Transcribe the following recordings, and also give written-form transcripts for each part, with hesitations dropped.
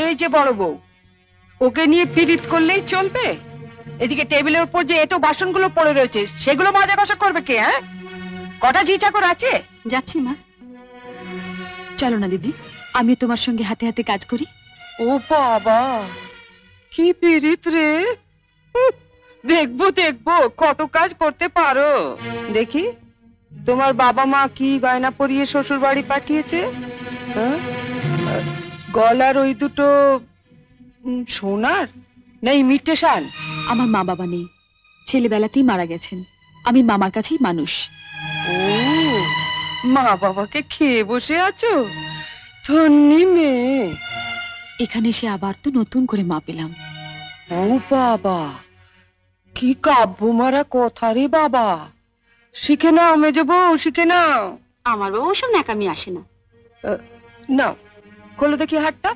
এই যে বড় বউ, ওকে নিয়ে পীড়িত করলেই চলবে? এদিকে টেবিলের উপর যে এটো বাসনগুলো পড়ে রয়েছে সেগুলো মাজা কষা করবে কে? হ্যাঁ, কটা ঝি চাকর আছে? যাচ্ছি মা। চলো না দিদি, আমি তোমার সঙ্গে হাতে হাতে কাজ করি। ও বাবা, কি পীড়িত রে! দেখবো দেখবো কত কাজ করতে পারো। দেখি তোমার বাবা মা কি গয়না পরিয়ে শ্বশুর বাড়ি পাঠিয়েছে। গলার ওই দুটো সোনার না ইমিটেশন? আমার মা বাবা নেই, ছেলেবেলাতেই মারা গেছেন। আমি মামার কাছেই মানুষ। ও, মা বাবাকে খেয়ে বসে আছো? ধন্যি মেয়ে। এখানে এসে আবার তো নতুন করে মা পেলাম। ও বাবা, কি কাব্য মারা কথা রে বাবা! শিখে নাও মেজো বউ, শিখে নাও। আমার বাবা ওসব ন্যাকামি আসে না। নাও, খোলো দেখি হাতটা।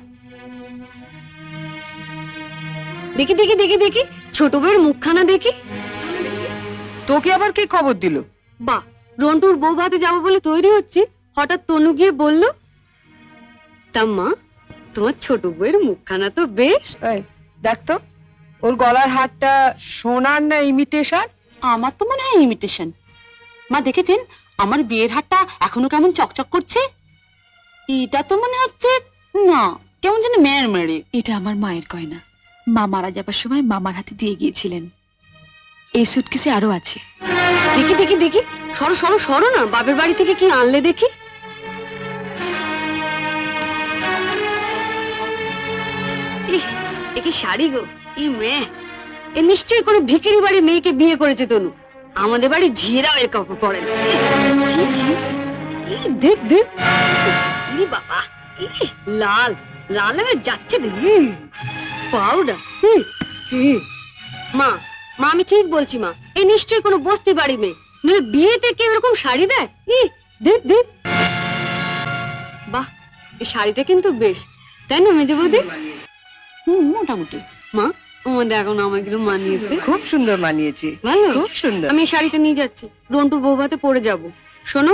দেখি দেখি দেখি দেখি, ছোট বউয়ের মুখখানা দেখি। তোকে আবার কে খবর দিল? বা, রন্টুর বউ ভাতে যাবো বলে তৈরি হচ্ছে, হঠাৎ তনু গিয়ে বলল, তা মা, তোমার ছোট বউয়ের মুখখানা তো বেশ। দেখ তো, ওর গলার হারটা সোনার না ইমিটেশন? আমার তো মনে হয় ইমিটেশন। মা দেখেছেন আমার বিয়ের হারটা এখনো কেমন চকচক করছে? এটা তো মনে হচ্ছে না, কেমন যেন মেয়ের মেরে। এটা আমার মায়ের গয়না, মা মারা যাবার সময় মামার হাতে দিয়ে গিয়েছিলেন। এই সুটকেসে আরো আছে। দেখি দেখি দেখি, সরো সরো সরো না, বাপের বাড়ি থেকে কি আনলে দেখি। এ কি শাড়ি গো! ই মেয়ে, এ নিশ্চয়ই কোনো ভিখারি বাড়ির মেয়েকে বিয়ে করেছে তনু। আমাদের বাড়ি ঝিয়েরাও এর কাপড় পরে না। দেখ দেখ, বাবা, লাল লাল যাচ্ছে দেখি পাউডার। মা মা, আমি ঠিক বলছি মা, এ নিশ্চয়ই কোনো বস্তি বাড়ি মেয়ে, নইলে বিয়েতে কেউ এরকম শাড়ি দেয়? দেখ দেখ, বাহ, এই শাড়িটা কিন্তু বেশ, তাই না মেজো বৌদি? মোটামুটি। মা, আমাদের এখন আমাকে মানিয়েছে। খুব সুন্দর মানিয়েছে, ভালো, খুব সুন্দর। আমি শাড়িটা নিয়ে যাচ্ছি, রন্টুর বউ ভাতে পরে যাবো। শোনো,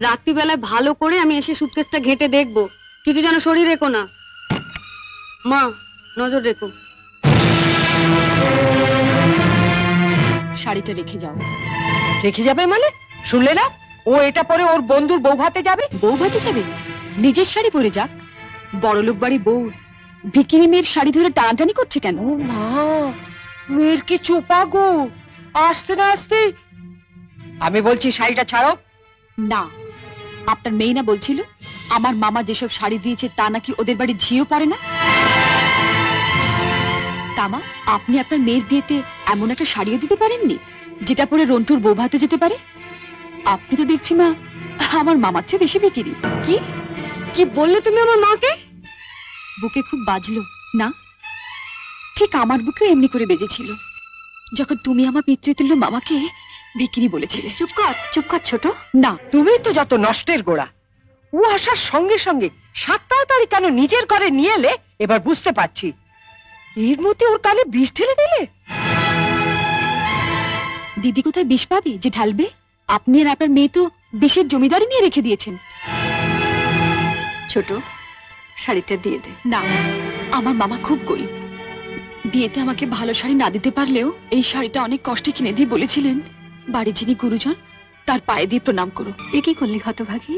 রাত্রিবেলায় ভালো করে আমি এসে সুটকেসটা ঘেঁটে দেখবো, কিছু যেন শরীর রেখো না। মা, নজর রেখো। শাড়িটা রেখে যাও। রেখে যাবে মানে? শুনলে না, ও এটা পরে ওর বন্ধুর বউ ভাতে যাবে। বউ ভাতে যাবে? নিজের শাড়ি পরে যাক। বড়লোক বাড়ি বউ ভিখিরি মেয়ের শাড়ি ধরে টানাটানি করছে কেন? ও মা, মেয়ের কি চোপা গো! আসতে না আসতে। আমি বলছি শাড়িটা ছাড়ো। না, আপনার মেয়ে না বলছিল আমার মামা যেসব শাড়ি দিয়েছে তা নাকি ওদের বাড়ি ঝিও পড়ে না? তামা, আপনি আপনার মেয়ের বিয়েতে এমন একটা শাড়িও দিতে পারেননি যেটা পরে রন্টুর বউ ভাতে যেতে পারে? আপনি তো দেখছি মা আমার মামার চেয়ে বেশি বিক্রি। কি কি বললে তুমি আমার মাকে? বুকে খুব বাজলো না? ঠিক আমার বুকেও এমনি করে বেজেছিল যখন তুমি আমার পিতৃতুল্য মামাকে বিক্রি বলেছিলে। চুপ কর ছোট। না, তুমি তো যত নষ্টের গোড়া। ও আসার সঙ্গে সঙ্গে 7 তাড়াতাড়ি কেন নিজের ঘরে নিয়ে এলে এবার বুঝতে পারছি। এর মধ্যে ওর কানে বিষ ঢেলে দিলে। দিদি কোথায় বিষ পাবে যে ঢালবে? আপনি আর আপনার মেয়ে তো বিষের জমিদারি নিয়ে রেখে দিয়েছেন। ছোট, শাড়িটা দিয়ে দে। না, আমার মামা খুব গরিব, বিয়েতে আমাকে ভালো শাড়ি না দিতে পারলেও এই শাড়িটা অনেক কষ্টে কিনে দিয়ে বলেছিলেন বাড়ির যিনি গুরুজন তার পায়ে দিয়ে প্রণাম করো। এ কি করলি হতভাগী?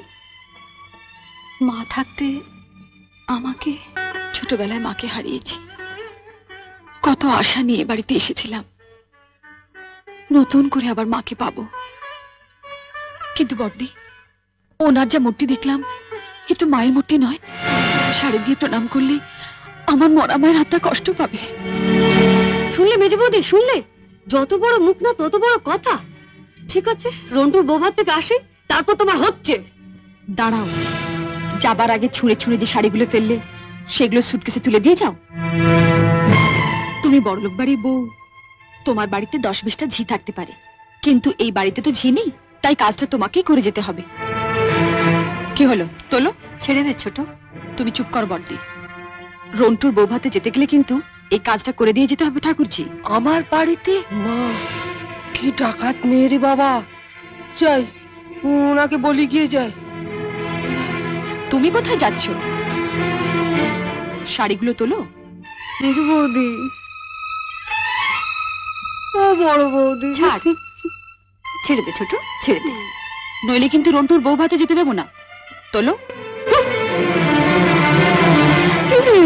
মা থাকতে আমাকে, ছোটবেলায় মাকে হারিয়েছি, কত আশা নিয়ে বাড়িতে এসেছিলাম, নতুন করে আবার মাকে পাবো। কিন্তু বড়দি, ওনার যা মূর্তি দেখলাম এ তো মায়ের মূর্তি নয়। শাড়ি দিয়ে প্রণাম করলে আমার মরা মায়ের হাতটা কষ্ট পাবে। শুনলে মেজে বৌদি, শুনলে? যত বড় মুখ না তত বড় কথা। ঠিক আছে, রন্টুর বৌভাত থেকে আসে, তারপর তোমার হচ্ছে। দাঁড়াও, যাবার আগে ছুঁড়ে ছুঁড়ে যে শাড়িগুলো ফেললে সেগুলো সুটকেসে তুলে দিয়ে যাও। তুমি বড়লোক বাড়ির বউ, তোমার বাড়িতে 10-20টা ঝি থাকতে পারে, কিন্তু এই বাড়িতে তো ঝি নেই, তাই কাজটা তোমাকেই করে যেতে হবে। কি হলো, তোলো। ছেড়ে দে ছোট। তুমি চুপ কর বড়দি। রন্টুর বৌভাতে যেতে গেলে কিন্তু এই কাজটা করে দিয়ে যেতে হবে ঠাকুরজি। আমার বাড়িতে? মা, কি ডাকাত মেয়ে রে বাবা! যাই, ওনাকে বলি গিয়ে যাই। তুমি কোথায় যাচ্ছ? শাড়িগুলো তোলো। মেজো বৌদি, ও বড় বৌদি, ছাড়, ছেড়ে দে ছোট, ছেড়ে দে, নইলে কিন্তু রন্টুর বউ ভাতে যেতে দেবো না। তোলো। দিদি